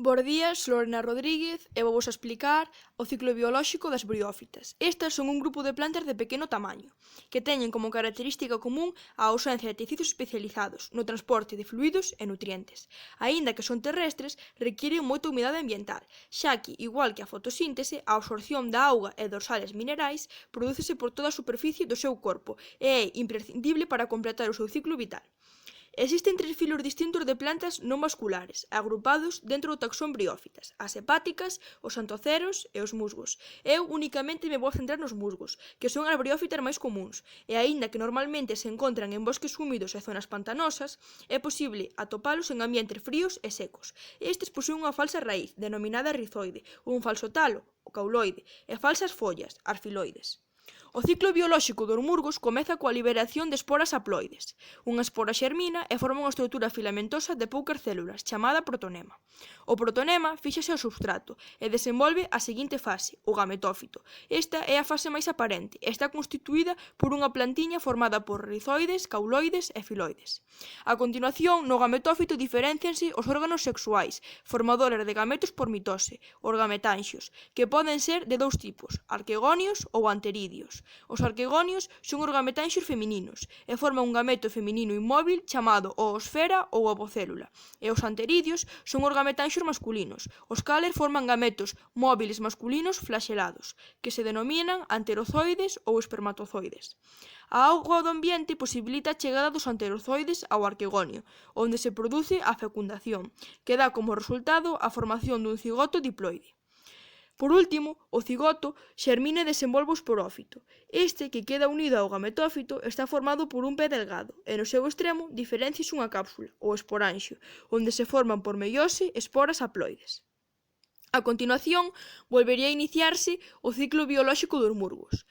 Bos días, Lorena Rodríguez, e vou vos explicar o ciclo biolóxico das briófitas. Estas son un grupo de plantas de pequeno tamaño, que teñen como característica común a ausencia de tecidos especializados no transporte de fluidos e nutrientes. Aínda que son terrestres, requiren moita humidade ambiental, xa que, igual que a fotosíntese, a absorción da auga e dos sales minerais prodúcese por toda a superficie do seu corpo e é imprescindible para completar o seu ciclo vital. Existen tres filos distintos de plantas non vasculares, agrupados dentro do taxón briófitas: as hepáticas, os antoceros e os musgos. Eu unicamente me vou centrar nos musgos, que son as briófitas máis comuns, e aínda que normalmente se encontran en bosques húmidos e zonas pantanosas, é posible atopalos en ambientes fríos e secos. Estes posúen unha falsa raíz, denominada rizoide, un falso talo, o cauloide, e falsas follas, as filoides. O ciclo biolóxico dos musgos comeza coa liberación de esporas haploides. Unha espora xermina e forma unha estrutura filamentosa de poucas células, chamada protonema. O protonema fíxase ao substrato e desenvolve a seguinte fase, o gametófito. Esta é a fase máis aparente e está constituída por unha plantiña formada por rizoides, cauloides e filoides. A continuación, no gametófito diferéncianse os órganos sexuais, formadores de gametos por mitose, os gametanxios, que poden ser de dous tipos, arquegonios ou anteridios. Os arquegonios son os gametanxios femininos e forman un gameto feminino inmóvil chamado oosfera ou ovocélula, e os anteridios son os gametanxios masculinos, os cales forman gametos móviles masculinos flaxelados, que se denominan anterozoides ou espermatozoides. A auga do ambiente posibilita a chegada dos anterozoides ao arquegonio, onde se produce a fecundación, que dá como resultado a formación dun cigoto diploide. Por último, o cigoto xermina e desenvolve o esporófito. Este, que queda unido ao gametófito, está formado por un pé delgado e no seu extremo diferénciase unha cápsula, o esporanxio, onde se forman por meiose esporas haploides. A continuación, volvería a iniciarse o ciclo biolóxico dos musgos.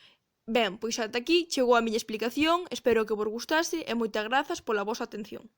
Ben, pois ata aquí chegou a miña explicación, espero que vos gustase e moitas grazas pola vosa atención.